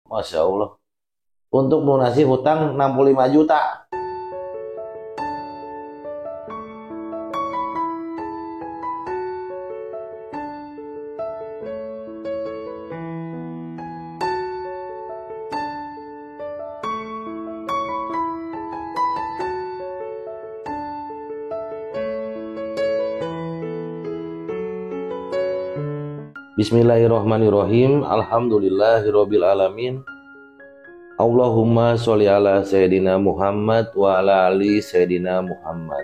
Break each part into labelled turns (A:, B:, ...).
A: Masya Allah. Untuk melunasi hutang 65 juta. Bismillahirrahmanirrahim. Alhamdulillahirabbil alamin. Allahumma sholli ala sayyidina Muhammad wa ala ali sayyidina Muhammad.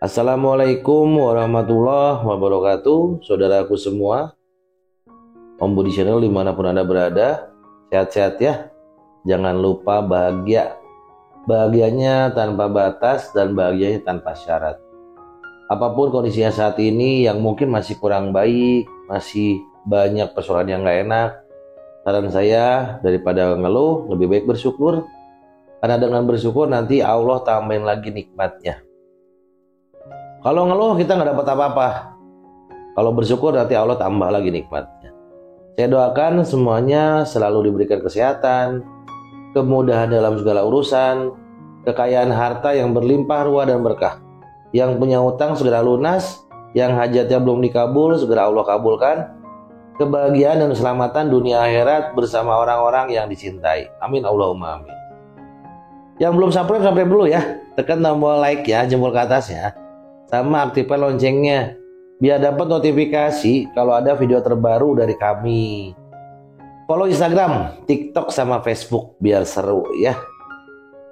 A: Assalamualaikum warahmatullahi wabarakatuh. Saudaraku semua, Om Budi Channel dimanapun Anda berada, sehat-sehat ya. Jangan lupa bahagia. Bahagianya tanpa batas dan bahagianya tanpa syarat. Apapun kondisinya saat ini yang mungkin masih kurang baik, masih banyak persoalan yang gak enak, saran saya daripada ngeluh lebih baik bersyukur, karena dengan bersyukur nanti Allah tambahin lagi nikmatnya. Kalau ngeluh kita gak dapat apa-apa, kalau bersyukur nanti Allah tambah lagi nikmatnya. Saya doakan semuanya selalu diberikan kesehatan, kemudahan dalam segala urusan, kekayaan harta yang berlimpah ruah dan berkah. Yang punya utang segera lunas, yang hajatnya belum dikabul segera Allah kabulkan, kebahagiaan dan keselamatan dunia akhirat bersama orang-orang yang dicintai. Amin Allahumma amin. Yang belum subscribe dulu ya, tekan tombol like ya, jempol ke atas ya, sama aktifkan loncengnya biar dapat notifikasi kalau ada video terbaru dari kami. Follow Instagram, TikTok sama Facebook biar seru ya,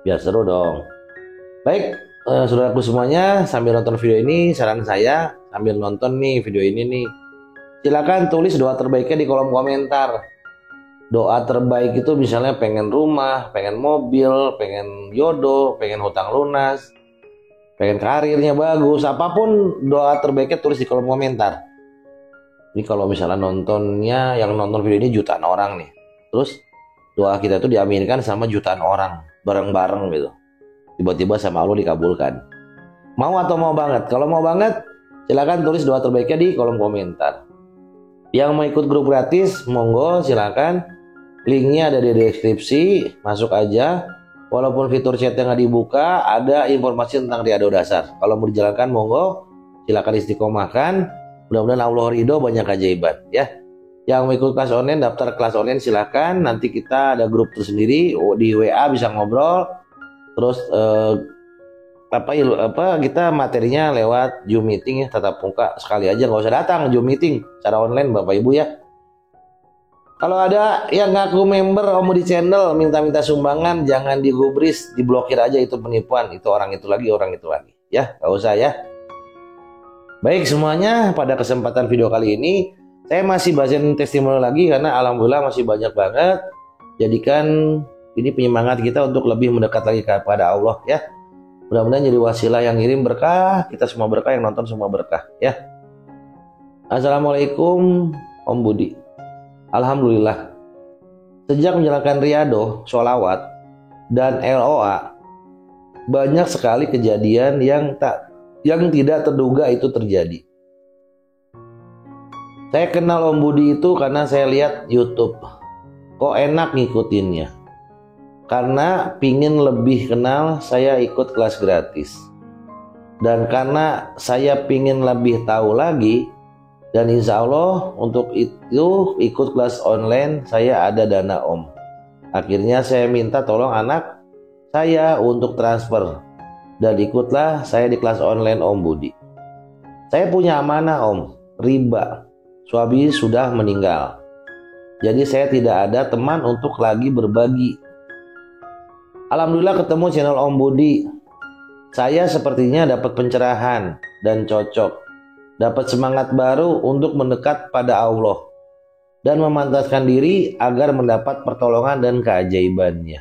A: biar seru dong. Baik. Saudaraku semuanya, sambil nonton video ini, saran saya sambil nonton nih video ini nih, silakan tulis doa terbaiknya di kolom komentar. Doa terbaik itu misalnya pengen rumah, pengen mobil, pengen jodoh, pengen hutang lunas, pengen karirnya bagus, apapun doa terbaiknya tulis di kolom komentar. Ini kalau misalnya nontonnya, yang nonton video ini jutaan orang nih, terus doa kita itu diaminkan sama jutaan orang bareng-bareng gitu, tiba-tiba sama Allah dikabulkan. Mau atau mau banget? Kalau mau banget, silakan tulis doa terbaiknya di kolom komentar. Yang mau ikut grup gratis, monggo silakan. Linknya ada di deskripsi, masuk aja. Walaupun fitur chatnya nggak dibuka, ada informasi tentang Riyadhah Dasar. Kalau mau dijalankan, monggo silakan istiqomahkan. Mudah-mudahan Allah ridho, banyak keajaiban ya. Yang mau ikut kelas online, daftar kelas online silakan. Nanti kita ada grup tersendiri di WA, bisa ngobrol. Terus kita materinya lewat Zoom meeting ya, tatap muka sekali aja, nggak usah datang Zoom meeting secara online Bapak Ibu ya. Kalau ada yang ngaku member Om Budi Channel minta-minta sumbangan, jangan digubris, diblokir aja, itu penipuan, itu orang itu lagi ya, nggak usah ya. Baik semuanya, pada kesempatan video kali ini saya masih bahasin testimoni lagi karena alhamdulillah masih banyak banget. Jadikan ini penyemangat kita untuk lebih mendekat lagi kepada Allah ya. Mudah-mudahan jadi wasilah yang ngirim berkah, kita semua berkah, yang nonton semua berkah ya. Assalamualaikum Om Budi. Alhamdulillah, sejak menjalankan Riyadhah, sholawat, dan LOA, banyak sekali kejadian yang tidak terduga itu terjadi. Saya kenal Om Budi itu karena saya lihat YouTube. Kok enak ngikutinnya. Karena pingin lebih kenal, saya ikut kelas gratis. Dan karena saya pingin lebih tahu lagi, dan insya Allah untuk itu ikut kelas online, saya ada dana Om. Akhirnya saya minta tolong anak saya untuk transfer. Dan ikutlah saya di kelas online Om Budi. Saya punya amanah Om, riba. Suami sudah meninggal. Jadi saya tidak ada teman untuk lagi berbagi. Alhamdulillah ketemu channel Om Budi. Saya sepertinya dapat pencerahan dan cocok. Dapat semangat baru untuk mendekat pada Allah. Dan memantaskan diri agar mendapat pertolongan dan keajaibannya.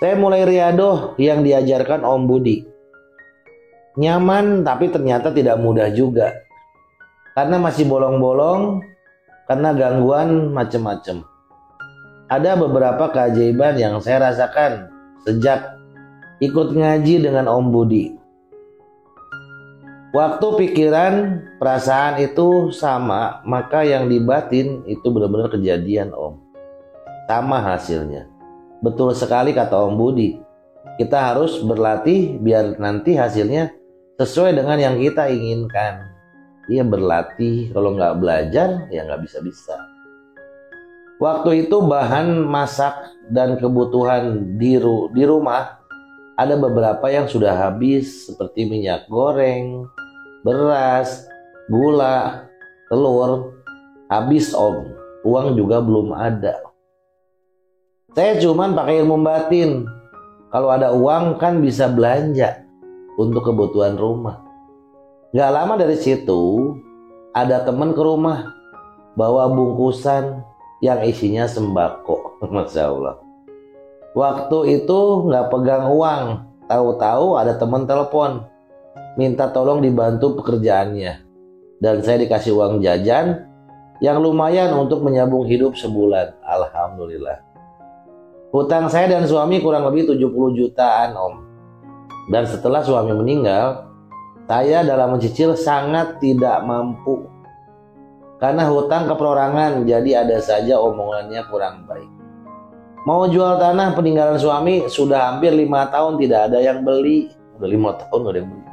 A: Saya mulai Riyadhah yang diajarkan Om Budi. Nyaman tapi ternyata tidak mudah juga. Karena masih bolong-bolong, karena gangguan macam-macam. Ada beberapa keajaiban yang saya rasakan sejak ikut ngaji dengan Om Budi. Waktu pikiran, perasaan itu sama, maka yang di batin itu benar-benar kejadian Om. sama hasilnya. Betul sekali kata Om Budi. Kita harus berlatih biar nanti hasilnya sesuai dengan yang kita inginkan. Iya, berlatih, kalau nggak belajar ya nggak bisa-bisa. Waktu itu bahan masak dan kebutuhan di rumah ada beberapa yang sudah habis, seperti minyak goreng, beras, gula, telur. Habis Om, uang juga belum ada. Saya cuman pakai ilmu batin. Kalau ada uang kan bisa belanja untuk kebutuhan rumah. Gak lama dari situ ada teman ke rumah bawa bungkusan yang isinya sembako. Masya Allah. Waktu itu gak pegang uang. Tahu-tahu ada teman telepon minta tolong dibantu pekerjaannya. Dan saya dikasih uang jajan yang lumayan untuk menyambung hidup sebulan. Alhamdulillah. Hutang saya dan suami kurang lebih 70 jutaan Om. Dan setelah suami meninggal, saya dalam mencicil sangat tidak mampu. Karena hutang ke perorangan, jadi ada saja omongannya kurang baik. Mau jual tanah peninggalan suami sudah hampir 5 tahun tidak ada yang beli. Udah 5 tahun gak ada yang beli.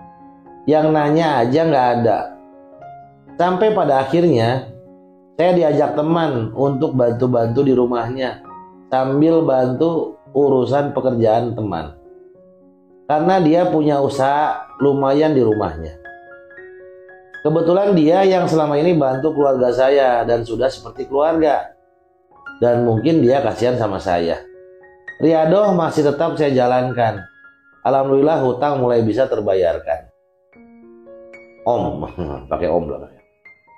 A: Yang nanya aja gak ada. Sampai pada akhirnya saya diajak teman untuk bantu-bantu di rumahnya sambil bantu urusan pekerjaan teman. Karena dia punya usaha lumayan di rumahnya. Kebetulan dia yang selama ini bantu keluarga saya dan sudah seperti keluarga. Dan mungkin dia kasihan sama saya. Riadoh masih tetap saya jalankan. Alhamdulillah hutang mulai bisa terbayarkan. Om, pakai Om belakangnya.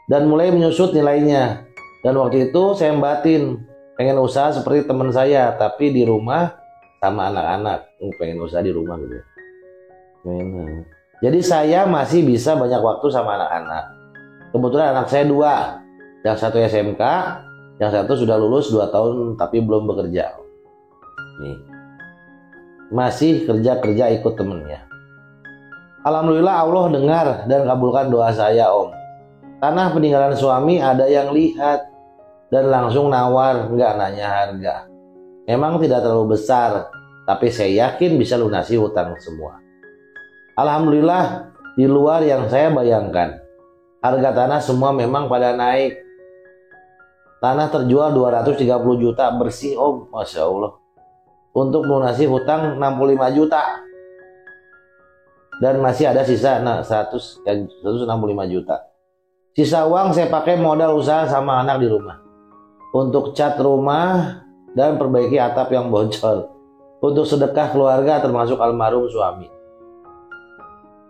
A: Dan mulai menyusut nilainya. Dan waktu itu saya batin, pengen usaha seperti teman saya, tapi di rumah sama anak-anak. Pengen usaha di rumah gitu. Jadi saya masih bisa banyak waktu sama anak-anak. Kebetulan anak saya 2. Yang satu SMK, yang satu sudah lulus 2 tahun tapi belum bekerja. Nih. Masih kerja-kerja ikut temennya. Alhamdulillah Allah dengar dan kabulkan doa saya Om. Tanah peninggalan suami ada yang lihat dan langsung nawar, nggak nanya harga. Memang tidak terlalu besar, tapi saya yakin bisa lunasi hutang semua. Alhamdulillah di luar yang saya bayangkan. Harga tanah semua memang pada naik. Tanah terjual 230 juta bersih Om, Masya Allah. Untuk melunasi hutang 65 juta. Dan masih ada sisa 165 juta. Sisa uang saya pakai modal usaha sama anak di rumah. Untuk cat rumah dan perbaiki atap yang bocor. Untuk sedekah keluarga termasuk almarhum suami.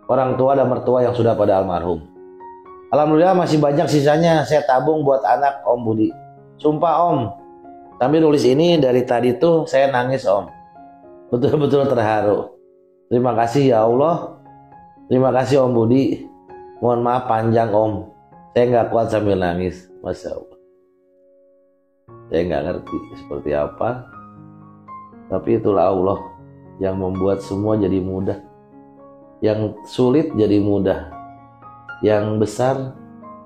A: Orang tua dan mertua yang sudah pada almarhum. Alhamdulillah masih banyak sisanya saya tabung buat anak Om Budi. Sumpah Om, sambil nulis ini dari tadi tuh saya nangis Om. Betul-betul terharu. Terima kasih ya Allah. Terima kasih Om Budi. Mohon maaf panjang Om. Saya nggak kuat sambil nangis. Masya Allah. Saya nggak ngerti seperti apa. Tapi itulah Allah yang membuat semua jadi mudah. Yang sulit jadi mudah. Yang besar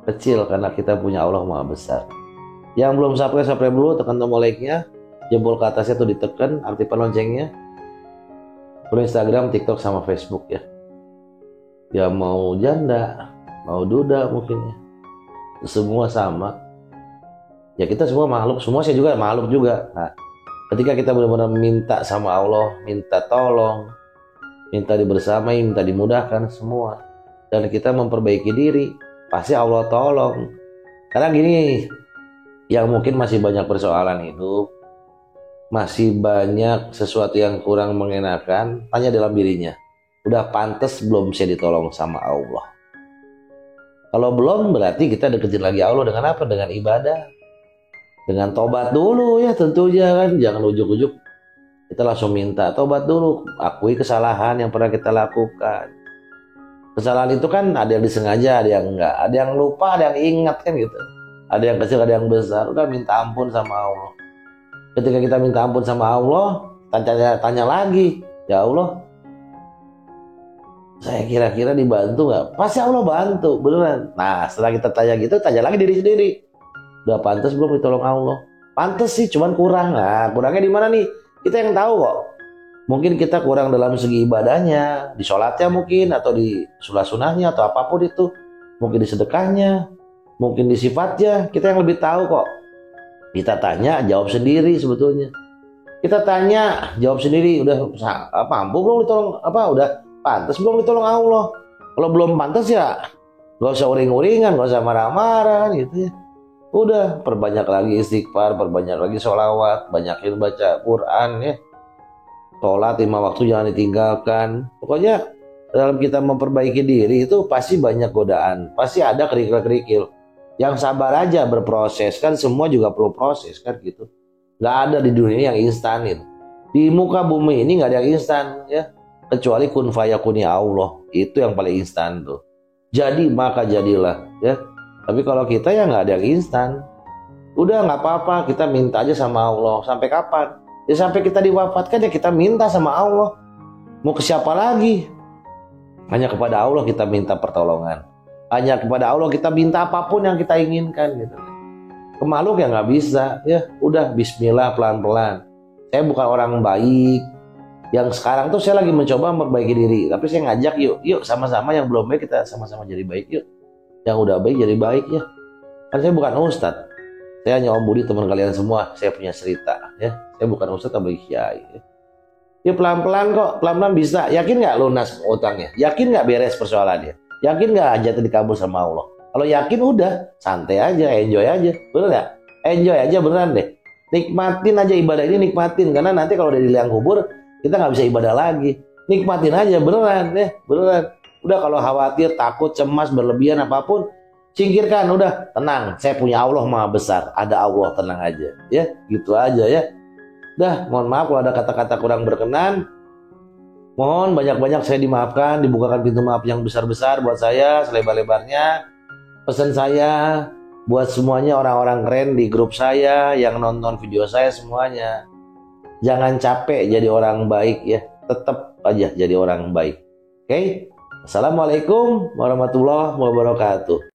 A: kecil karena kita punya Allah Maha Besar. Yang belum subscribe dulu, tekan tombol like-nya, jempol ke atasnya tuh ditekan, aktifkan loncengnya. Follow Instagram, TikTok sama Facebook ya. Ya mau janda, mau duda mungkin ya. Semua sama. Ya kita semua makhluk, semua saya juga makhluk juga. Nah, ketika kita benar-benar minta sama Allah, minta tolong, minta dibersamai, minta dimudahkan semua, dan kita memperbaiki diri, pasti Allah tolong. Karena gini, yang mungkin masih banyak persoalan hidup, masih banyak sesuatu yang kurang mengenakan, tanya dalam dirinya, udah pantas belum saya ditolong sama Allah? Kalau belum, berarti kita deketin lagi Allah dengan apa? Dengan ibadah, dengan tobat dulu ya tentunya kan, jangan ujuk-ujuk kita langsung minta, tobat dulu, akui kesalahan yang pernah kita lakukan. Kesalahan itu kan ada yang disengaja, ada yang enggak, ada yang lupa, ada yang ingat kan gitu. Ada yang kecil, ada yang besar. Udah minta ampun sama Allah. Ketika kita minta ampun sama Allah, tanya lagi, ya Allah, saya kira-kira dibantu nggak? Pasti Allah bantu, beneran. Nah setelah kita tanya gitu, tanya lagi diri sendiri. Udah pantas belum ditolong Allah? pantes sih, cuman kurang. Nah, kurangnya di mana nih? Kita yang tahu kok. Mungkin kita kurang dalam segi ibadahnya, di sholatnya mungkin, atau di sunah-sunahnya, atau apapun itu. Mungkin di sedekahnya, mungkin di sifatnya. Kita yang lebih tahu kok. Kita tanya, jawab sendiri sebetulnya. Kita tanya, jawab sendiri. Udah mampu belum ditolong? Udah pantas belum ditolong Allah? Kalau belum pantas ya gak usah uring-uringan, gak usah marah-marah gitu ya. Udah, perbanyak lagi istighfar, perbanyak lagi sholawat, banyakin baca Quran ya. Sholat 5 waktu jangan ditinggalkan. Pokoknya dalam kita memperbaiki diri itu pasti banyak godaan, pasti ada kerikil-kerikil. Yang sabar aja, berproses, kan semua juga perlu proses kan gitu. Gak ada di dunia yang instan itu. Di muka bumi ini gak ada yang instan ya. Kecuali kun fayakuni Allah, itu yang paling instan tuh. Jadi maka jadilah ya. Tapi kalau kita ya nggak ada yang instan. Udah nggak apa-apa, kita minta aja sama Allah. Sampai kapan? Ya sampai kita diwafatkan ya kita minta sama Allah. Mau ke siapa lagi? Hanya kepada Allah kita minta pertolongan. Hanya kepada Allah kita minta apapun yang kita inginkan gitu. Ke makhluk ya nggak bisa ya. Udah bismillah pelan-pelan. Saya bukan orang baik. Yang sekarang tuh saya lagi mencoba memperbaiki diri. Tapi saya ngajak yuk sama-sama yang belum baik kita sama-sama jadi baik yuk. Yang udah baik jadi baik ya. Kan saya bukan ustadz. Saya hanya Om Budi, teman kalian semua. Saya punya cerita ya. Saya bukan ustadz atau kiai ya. Ya pelan-pelan kok. Pelan-pelan bisa. Yakin gak lunas utangnya? Yakin gak beres persoalannya? Yakin gak hajatnya dikabul sama Allah? Kalau yakin udah. Santai aja. Enjoy aja. Bener gak? Enjoy aja beneran deh. Nikmatin aja ibadah ini, nikmatin. Karena nanti kalau udah di liang kubur kita gak bisa ibadah lagi. Nikmatin aja beneran ya. Beneran. Udah kalau khawatir, takut, cemas, berlebihan apapun, singkirkan. Udah, tenang. Saya punya Allah Maha Besar. Ada Allah, tenang aja. Ya, gitu aja ya. Udah, mohon maaf kalau ada kata-kata kurang berkenan. Mohon banyak-banyak saya dimaafkan, dibukakan pintu maaf yang besar-besar buat saya, selebar-lebarnya. Pesan saya buat semuanya orang-orang keren di grup saya, yang nonton video saya semuanya. Jangan capek jadi orang baik ya. Tetap aja jadi orang baik. Oke? Assalamualaikum warahmatullahi wabarakatuh.